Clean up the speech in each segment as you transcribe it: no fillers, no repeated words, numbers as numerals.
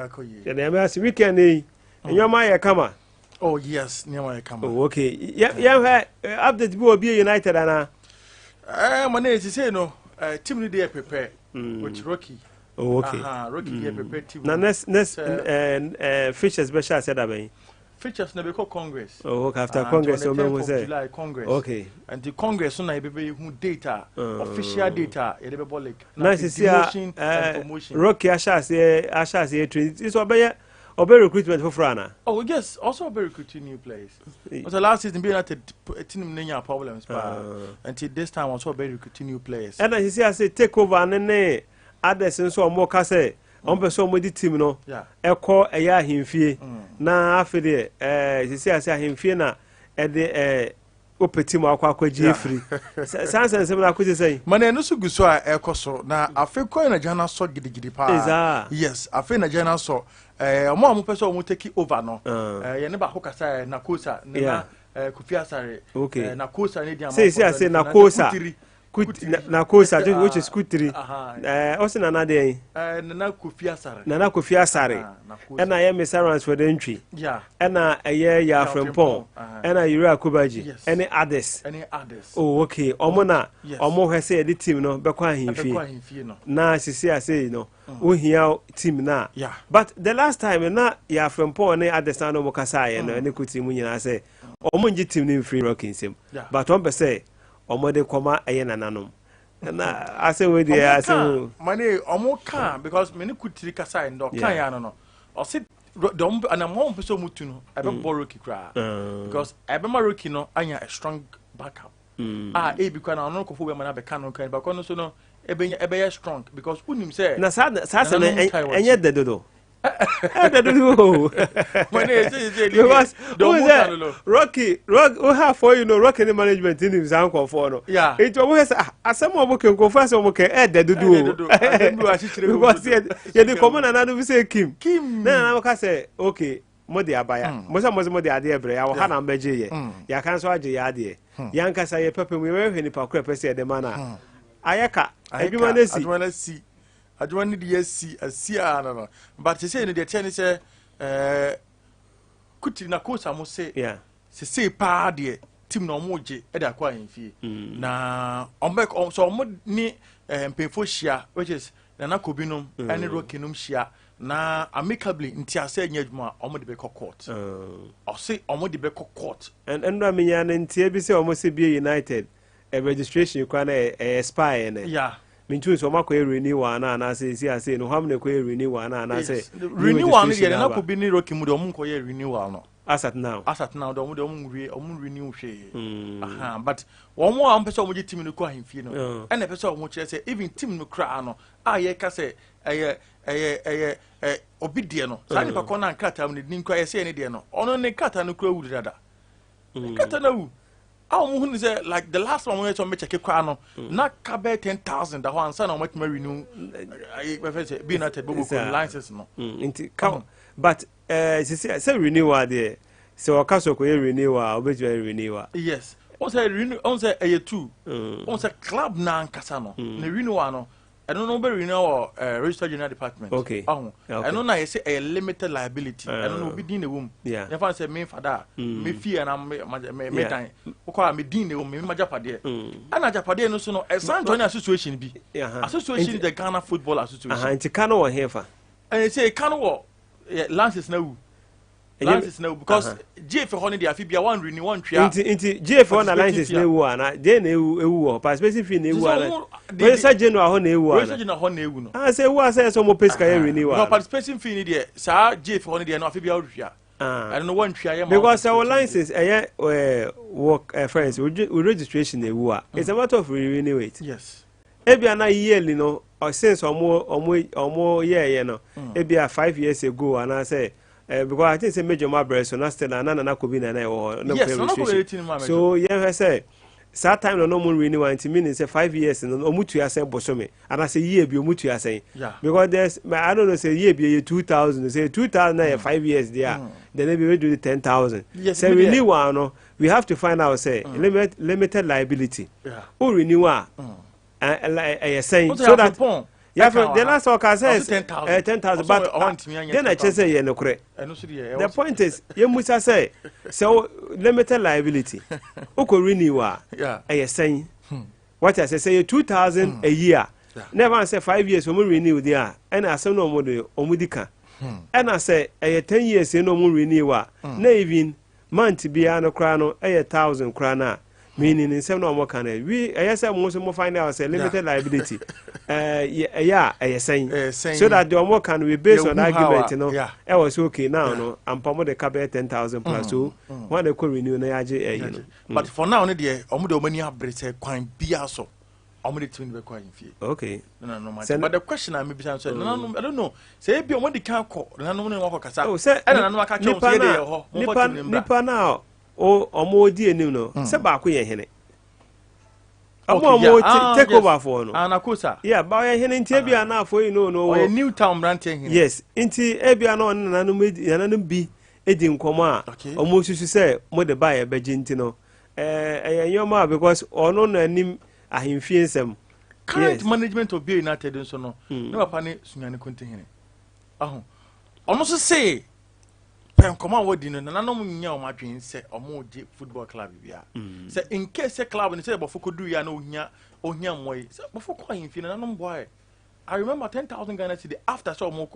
Yeah, the weekend, and your Maya Kama. Oh, yes, near my come. Oh, okay. Yeah, update will be united, Anna. My name is say no, Timmy Day prepare with Rocky. Oh, okay. Rocky Day prepare team. Now, next, Fisher special said about Features never call Congress. Oh, okay, after Congress, so was July Congress. Okay. And the Congress on I be who data, official data, a rebel. Nice to see promotion. Rocky Asha say it's obey recruitment for Frana. Oh, yes, also be recruiting new players. But the last season being at a team name problems, until this time also be recruiting new players. And I see I say take over and then others and so more case. On person with the team no. E call a ya himfie. Na afede say himfie na e de opetim akwa gye free. Sansan sem na kwese say. Mane no so guso a ekoso na afekọ na jana so gidigidi pa. Yes, afe na jana so omo pese omo take over no. Ye ne ba ko kasa na kosa na Kofi Asare. Na kosa ne dia ma. Say na kosa. Na kosa which is kutiri also na dey na Kofi Asare and I am Sarans for the entry and ya Frempon and I Yura Kubaji any others oh okay omona omo he say the team no be kwa himfie na sisi say no we hear team na but the last time na ya Frempon any others na no kasa ye no any kuti mu nyina say omo ngi team ni free rocking sim but on be say omode koma eye nananom na ase we dey ase money omo kan because me ne kutiri kasa ndo kan ya no o sit dom ana mo peso mutu no e be boroki kra because e be maroki no anya a strong backup e bi kwa na no kofo be mana be kan no kan ba kono so no e be strong because unim say na sa enye dedodo my name is Rocky we have for you know Rocky the management in his uncle for no it was asem omo ken ko fa omo ken dedodo because ye the common and we say Kim na ka say okay mo de abaya mo de ade ebre ya wo ha na mbeje ye ya kan so age ya ade ya nka say pepe we we ni pa kra pese de mana ayaka adwuma na si I don't need to see a no. But you say in the tennis, Kuti na kosa mo say, say pa de team no moje e da kwa himfie. Na on so mo ni mpefo hia which is na kobinom any rokinum hia na amicably nti ase nya adwuma omo de be court. O say omo de be court. And ndo amenya na nti e bi say omo say be United a registration kwa na expire ne. Yeah. Mintu so makọ renew ana na say no ham na ko renew ana na say renew one dey na ko bi ni roki mu de omu ko renewal no asat now de omu renew hwe but one more am pese omu ji team no ko ahemfie no and pese omu kire say even team no kra no ye ka say obi de no sa ni pa ko na nkata mu ni nkwa ye say ni de no ono ne nkata no kra wu dada nkata na wu who say like the last one we to make check kwa no na kabe 10,000 that one say na make renew be united bobo license no but say renewal there so okaso ko renewal obeju renewal yes on say renew on say two on say club na nkasa no na renewal no I don't know very now registered general department. Okay. I don't know I say a limited liability. I don't know be din the womb. Yeah. If I say me father, me fee and I'm me time. Okay, me din the womb, me majapade. And ajapade no so no. A san join association be. Association the Ghana Football Association. Nti Kano wa hefa. And they say Kano lances now. License now because GF honey dey afibia one renew one tria inti GF on license na ewu ana dey na ewu participation fee na ewu ana we say general ho na ewu ana we say general ho na ewu no say ewu say so mo pesca renew no participation fee ni dey sa GF honey dey na afibia odhua I don't know one tria because our license work friends we registration na ewu a it's a matter of renew it yes ebia na yearly no since omo year no ebia 5 years ago and say because I think say major mabere so na still na ko bi na no so yeah say that time no more renew until meaning say 5 years no omutu ase bosome and I say year bi omutu ase because there's I don't know say year bi 2000 say 2000 na 5 years there then we do the 10,000 say renewal no we have to find out say limited liability o renewal saying so that Yeah, the last talk I says 10,000, but then I just say no correct. The point is, you must say so limited liability. Oko renew a saying what I say 2,000 a year. Never say 5 years when we renew there, and I say no more omudika. And I say 10 years no more renew. Even month be an crown 1,000 krana. Meaning in some normal kind of we yes I most more find out say limited liability saying so that the more can we based on argument I was okay now no and promote the cabe 10,000 plus so when they could renew na but for now no dey omo many abrese kwan bia so omo dey twin be kwan fie okay no but the question I maybe say no I don't know say be omo dey kan call na no no kasa oh say na no aka chon say dey ho nipa now o omo di enim no se ba ko ye hene omo take over for no anakosa yeah ba ye hene ntie bia na afo you no o new town brand hene yes nti e bia na nanum bi edi nkomo a omo susu se mo de ba ye beji nti no yoma because ono na nim ahemfie nsem current management of Be United nso no na papa ne Sunyani konte hene ono so say pen koma wodi no nanom nya o madwen se omo je football club bia se in case club ne se bofo kodu ya na ohia moy se bofo ko ahemfie nanom boy I remember 10,000 Ghana cedi after so omo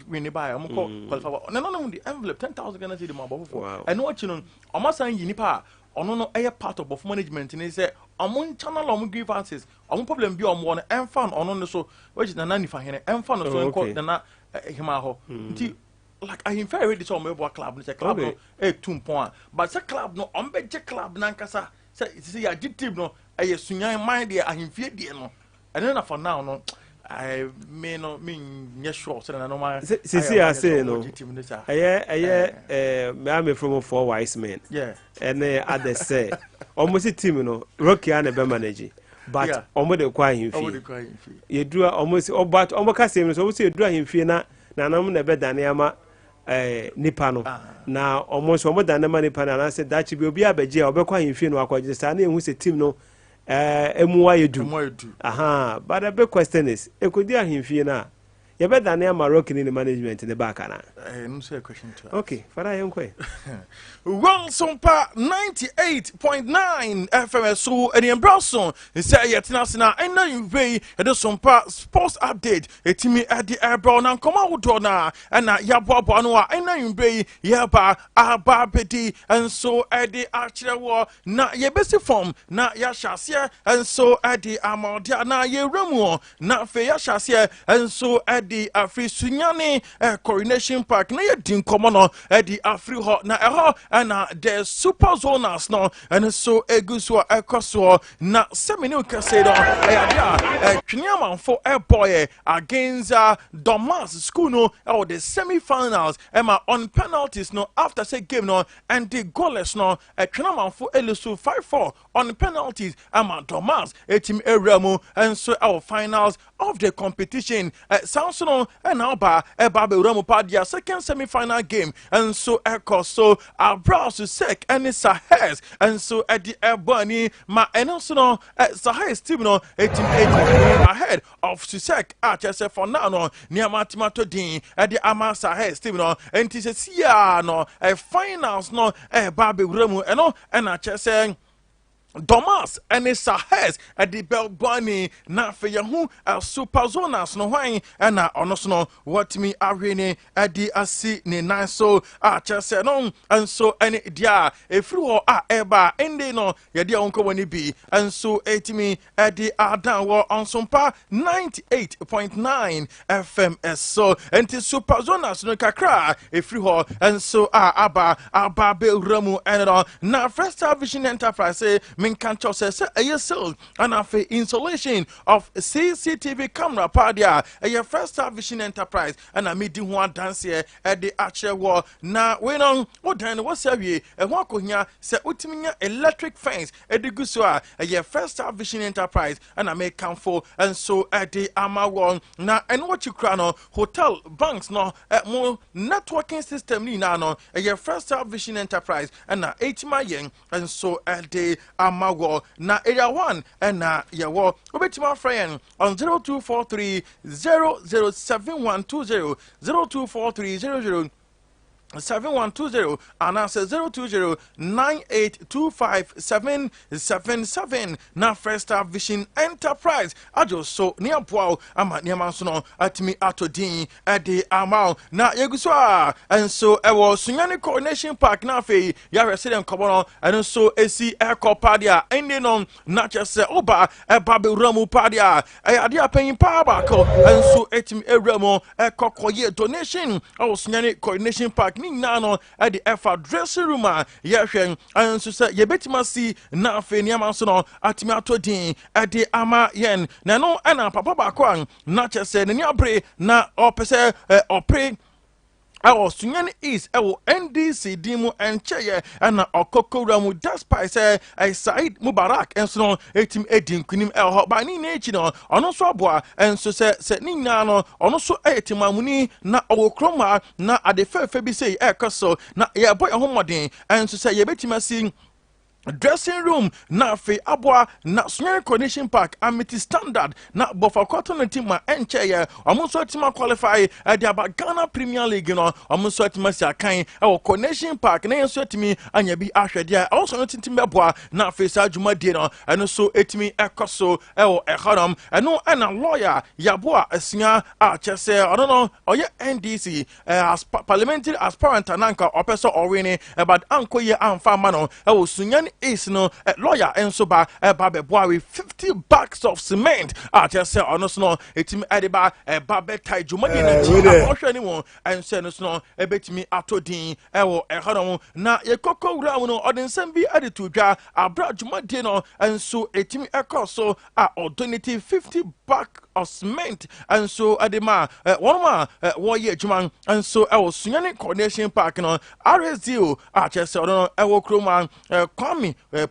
win by omo qualify nanom the envelope 10,000 Ghana cedi ma bofo and what you know omo san yi nipa ono no eye part of management ni say omo channel omo grievances omo problem bi omo no enfan ono no so which na nani fa hene enfan no so enko na hima ho nti like I infer ready so omo club ni say club no 2 point but say club no omo be je club na nkasa say ya team no eye Sunyani mind dia ahemfie die no and then for now no I may not mean yes sure so na no ma see I say no me from 4 wise men yeah and others say almost team no Rocky and be manage but omo de kwa ahemfie ye dura almost but omo ka say so say dura ahemfie na nam na be dane ama nipa no na almost omo dane ma nipa na say that be obi abeje obekwa ahemfie no akwaje sa na ehu say team no emuwa yedu aha but the big question is ekodi ahemfie na ye be dane ama Rock in the management in the back na no say a question to okay fara yenkwe well Sompa 98.9 FM so eni embrason say yetina sina ena yinvei e Sompa sports update etimi ade ebro na nkoma wodo na na yaboabo no a ena yinvei yeba ababedi enso ade achirewo na yebesi form na ya hyase enso ade amodia na yewramu na fe ya hyase enso ade afri Sunyani Coronation Park na yedin komo no ade afri ho na eho na the super zoners no and so eguso ekoso na semini kase do ya twiniamanfo boy against Domas school no or the semi-finals Emma on penalties no after say game no and the goalless no twiniamanfo elusu 5-4 on penalties Emma Domas team Eramu and so our finals of the competition Samson and Alba Babe Uramu Padia second semi-final game and so ekoso Abras Sek and Sahes and so at the Ebony ma and also no Sahes team no 18 ahead of Susek at yourself for now no near Matimato Dean at the Ama Sahes team no and tis a sia no finals no Babe Uramu and no and I just saying Domas and Sahes at the Belbani na fe yahu super zonas no hwan and ono no what me arene at the asi ne nan so just no and so any dia efru ho eba ende no ye dia onko woni bi and so etimi at the adan wo on Sompa 98.9 FM so and super zonas no kakra efru ho and so aba be ramu and na First Vision Enterprise min cancho says a sold and after installation of CCTV camera padia a First Vision Enterprise and a meeting one dance here at the Archer Wall. Now we know what then was a wako here say utiminya electric fence at the Gusua a First Vision Enterprise and I make come for and so at the Amawan now and what you crown hotel banks no more networking system ni no a First Vision Enterprise and 8 million and so at the amago na area 1 na yewo obetima friend on 0243 007120 0243 7120 and answer 020-9825-777 na First Star Vision Enterprise ajo so ni aboa ama ni amanso no atimi atodin ede amao na yeguso a enso ewo Sunyani Coronation Park na fe ya resident kobono enso esi ekopadia ende no na chese oba eba be ramu padia ade apanyin pa ba ko enso etimi ewramo ekokoye donation o Sunyani Coronation Park ni nano at the Efa dressing room yehwen anso se yebetima si na afi ni amanso no atimi atodin at the ama yen na no ana papa ba ko na chese ne abre na opese opre Our Sunyani is our NDC Dimu and Cheye and Okoko Ramu despite say Said Mubarak and so on etim edin kunim el hot by ni nature on also boa and so say Ninano on also etimamuni na our chroma na at the fair be say so na ya boy homodin and so say yebetimasi dressing room na fe abwa na Sunyani Coronation Park amity standard na bofa cotton team ma encheye omunso team qualify the about Ghana Premier League no omunso team sia kan Coronation Park na enso timi anya bi ahwede also no team beboa na fe sa adwuma die no eno so etimi ekoso ehonom eno na lawyer yaboa asia a chese ono no oye NDC as parliamentary aspirant ananka opeso orwini about ankoye amfa ma no Sunyani is no lawyer and so ba boy 50 bags of cement just say on no etimi ediba babe tai jumadi na chi anyone and say no ebetimi atodin ewo ehono na yekoko wura no odensem bi editu dwa abra jumadi no and so etimi ekoso donate 50 bags of cement and so adema one ma woye juman and so Sunyani Coronation Park no RSDO just say no ewo kroma kwami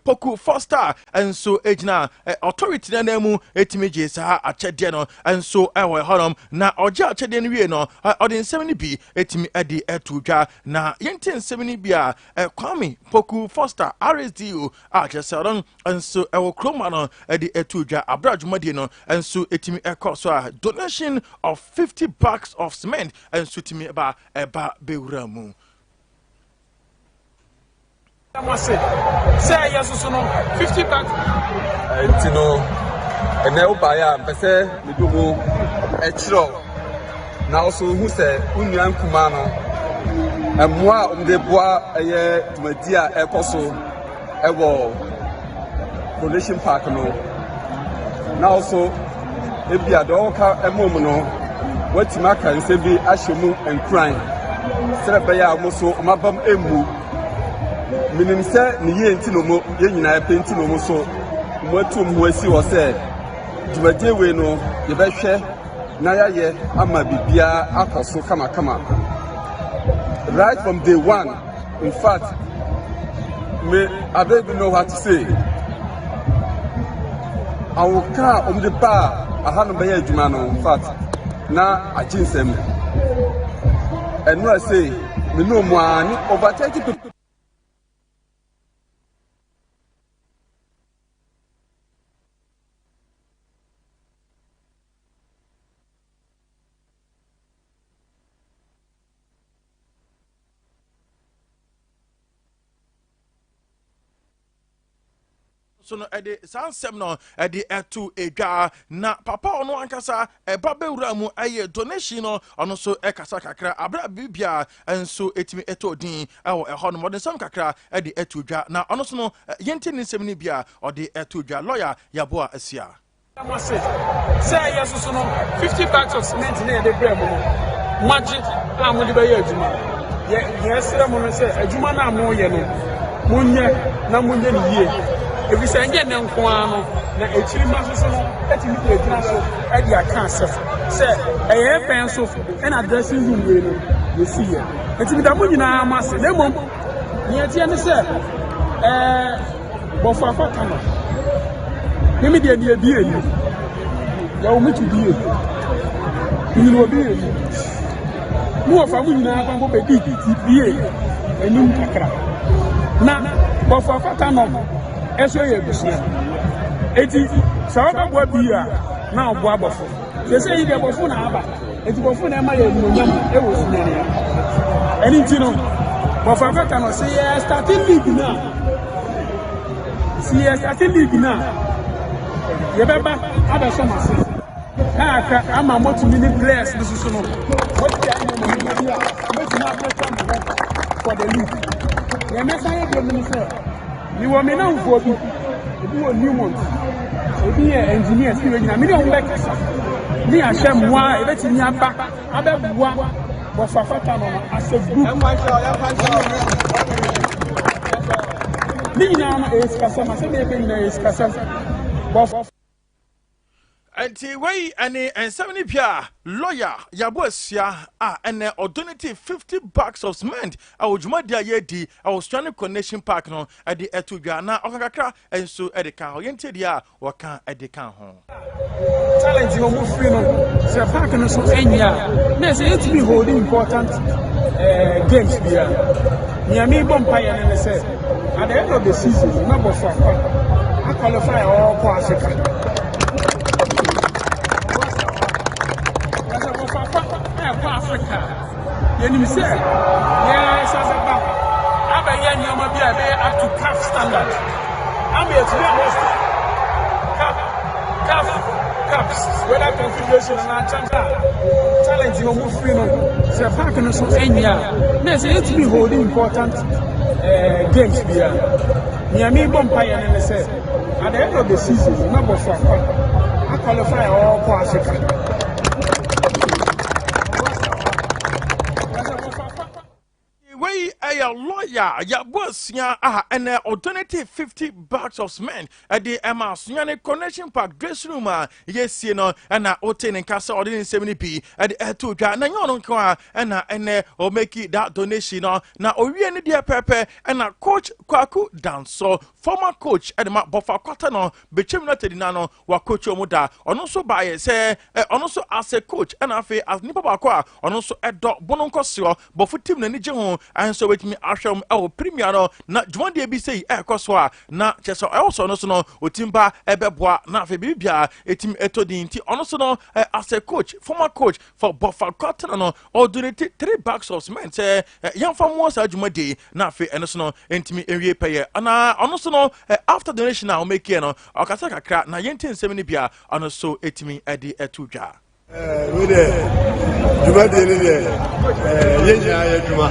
Poku Foster and so ejina authority na nemu etimi sa achede no and so ewo honom na oja achede no wie no odin 70 bi etimi edi etudwa na yenten 70 bi a Kwame Poku Foster RSDO achesaron and so ewo kroma no edi etudwa abrajumadi no and so etimi ekoso a donation of 50 bags of cement and so timi eba bewuramu Say yes, so no 50 bags. Tino, and now by Pese, Midugo, Etro. Now, so who said, Union Kumano, and moi, de bois, a year to my dear Ecoso, Ewo, Coronation Park. No. Now, so if you are Doka, a moment, what Timaka and Sebi, Ashumu and crying. Serapaya, Moso, Mabam Emu. Minim se ni ye nti no mo ye nyina penti no mo so motum ho asi wo se dwade we no ye behwe na ya ye ama bibia akoso kama right from day one. In fact, I don't even know what to say. I will come the bar I haven't been adwuma no. In fact, na ajinsem and no I say me no mo ani over 30 people. So no edi sansem no edi etu edwa na papa ono ankasa eba bewura mu aye donation no ono so ekasa kakra abra bibia enso etimi etodin ewo eho no modern sam kakra edi etu dwa na ono so no yenti ni nsem ni bia odi etu dwa lawyer yaboa asia say yes so no 50 bags of cement na de brem no magic amudi be adwuma yes remo no say adwuma na mo ye no munye ni yie. If you say again, no, na echiri maso no etimi ko ejina so e dia kan say e pencil and addressing room we no we see here etimi da mo nyina amase na mom ni etie ne say bo fa fa kan no me dia bi eni ya o mitu bi ni no bi eni mo fa mo nyina kwa go be bi eni kakra na bo fa fa kan no eso ye busia eti sawa bo bia na obo abofo se se yi de bofo na aba eti bofo na ma ye nyam e wo Sunyani eni ti no bofo afeta no se ye starting league na ye beba aba so ma se aka ama motumi ni players ni susu no what ya ni mo bia meti na play for the league ye mesa ye de mi se ni wo me na nfo bi ebi wo Newmont ebi engineers ti we nyina me dey work ni ahye mwa ebe ti ni aba abegua bo fafata no as a group ni nyina na eskasa ma se me be nyina eskasa bo Anti way any and 70 pia lawyer Yabuasia and alternative $50 of cement. I would Jumadia Yedi, I was trying to connection park no at the Etuga na Okakra and so at the can oriented ya or can at the can home. Challenge your move free no say park no so enya na say it be holding important games here. Miami Bompire and say at the end of the season number 4 I qualify all for Africa. Africa. You say, yes, as a back. I'm a young man, be up to CAF standard. I'm here to CAFs, whether configuration and our challenge your move free. So, park and so enya. Yes, it be holding important games here. Miami Bompire and say, at the end of the season, number 4, I qualify all for Africa. A lawyer, Yabuasia, and alternative $50 of cement at the Emma Sunyani Connection Park dressing room. Yes, you know, and Oten and Castle ordering 70p at the Etuga, Nanyon, and or make it that donation. Now, Oriani dear Pepe and coach Kwaku Danso, former coach at the Bofa Quatano, Becheminated Nano, wa coach Omoda, on also by say, on also as a coach, and I feel as Nipabaqua, on also a dog Bononcosio, but for Tim Nanijo, and so with me asham our premier na Juan de BC ekoswa na cheso also no so no otimba ebeboa na fe bibia etim etodin ti ono so no as a coach former coach for Bofa Cotton no or donate 3 bags of cement yan fam was adwumade na fe eno so no entimi ewie peye ana ono so no after donation na o make here no okasa kakra na yentin semini bia ono so etimi edi etudwa we de Jumade ni de yenya ya juma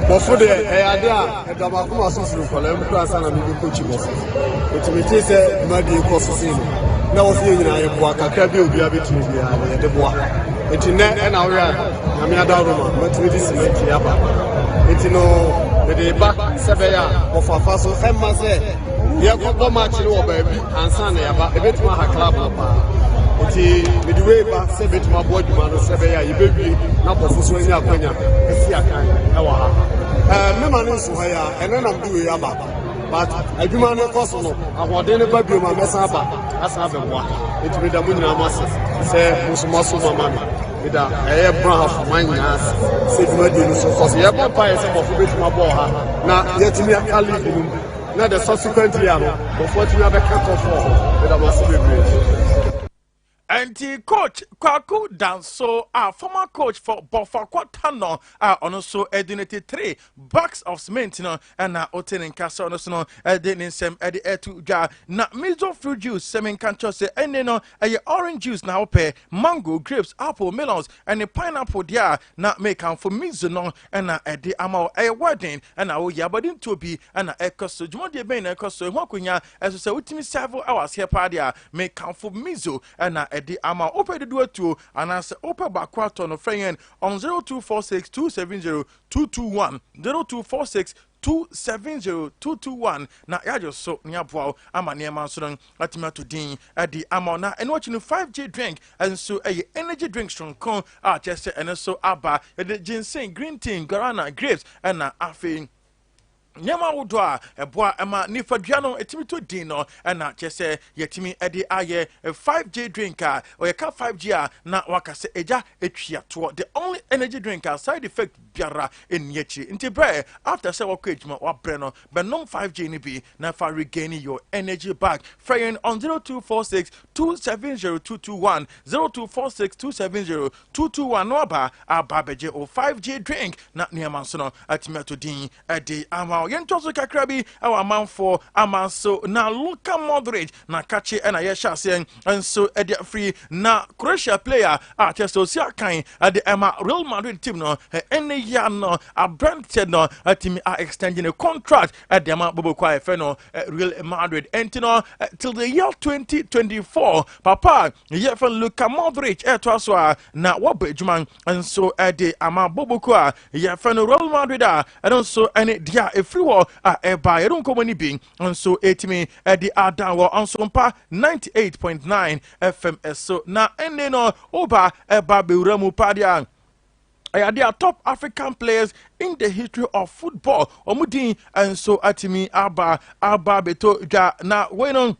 bofo de ade a edabakuma so suru kola em kura sana mi coach bofo otimiti se Jumade ko so sin na wo fi nyina ye boa kakra bi obi abetimi bi a ye de boa enti ne na we na mi ada roma matimi cement ya ba enti no de ba sebe ya ofafa so emma se ye ko bo match ni wo ba bi ansa na ya ba ebetuma ha club na pa enti midway ba se betuma bo adwuma no sebe ya yebewie na bofo so anya akwanya esi akan e wa ha me mane so ha ya ene na mdu ya ba but adwuma no koso no ahode ne ba bioma mesa ba asa be boa enti me da mu nyina ma se musumaso mama me da bra ha manya se Jumade no so koso ye ba pa se bofo betuma bo ha na yetimi akali dinu na the subsequent year no bofo timi abeka to for me da ma se be Anti-coach Kwaku Danso, former coach for Bofa Quatano, also donated 3 bags of cement, and Oten and Castle, no, then some at the air to jar. Now, miso fruit juice, semen cancho say, and then orange juice now pay mango, grapes, apple, melons, and the pineapple, dear, not make for miso, and at the amount a wedding, and I will yabadin to be, and a cost to Jumadia Bain, a cost to Wakunya, as I say, with me several hours here, party, make count for miso, and the ama open the door to and answer open back quarter no friend on 0246 270 221 0246 270-221 na yajo so nyabwa ama niema so atima to din adi ama na and watching 5G drink and so a energy drink strong con just and so aba the ginseng green tea guarana grapes and na afi Nyama wodwa eboa ema nifadua no etimi to din no na chese yetimi ede aye 5G drinker or ka 5G a na wakase eja etwia to the only energy drinker side effect biara enyechi nti bre after say wakọ ejuma wa bre no be no 5G ni bi na fa regaining your energy back fraying on 0246 270221 0246 270221 no aba beje o 5G drink na niam so no atimi to din ede ama yentoso kakrabi our man for amanso na Luka Modric na kache na yesha sen enso ede free na Croatia player Chesto Siakan the Emma Real Madrid team no any year no a Brentford no team are extending a contract at the Emma Bobo Kwa no Real Madrid entino till the year 2024 papa ye for Luka Modric etwaso na wobejman enso ede Emma Bobo Kwa ye for Real Madrid and also any dia free war eba you don't come any being and so etimi the adan on Sompa 98.9 FM so na ene no oba eba bewramu padia they are top African players in the history of football omudin and so atimi aba beto ja na wenon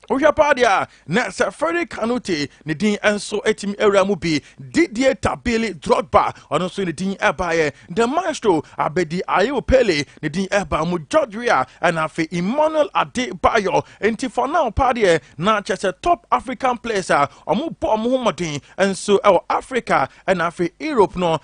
Ujapadia, Nasa Frederick Kanute, Nadine and so etim Eramubi, Didier Tabili Drogba, or also Nadine Abaye, the maestro Abedi Ayo Pele, Nadine Eba Mujodria, and Afe Emmanuel Adebayo, and for now Padia, not just a top African placer, or Mupo Muhammadin, and so our Africa and Afe Europe no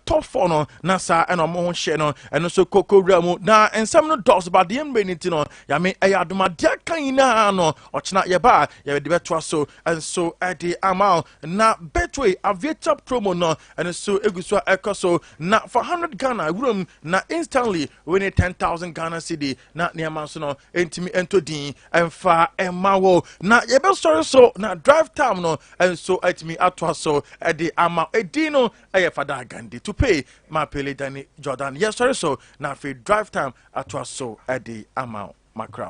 top four no Nasa and Omon Sheno, and also Coco Ramu, na and some no dogs about the Benitino, Yame Ayaduma Diakaina no, or na yeba ya de betwa so and so ade amount na betway aviator promo no and so eguso ekoso na for 100 Ghana room na instantly win 10,000 Ghana cedi na niam so no entimi entodin emfa emawo na yebe story so na drive time no and so etimi atwa so ade amount edino eye Fadal Ghandi to pay my pele Danny Jordan yes sorry so na free drive time atwa so ade amount macro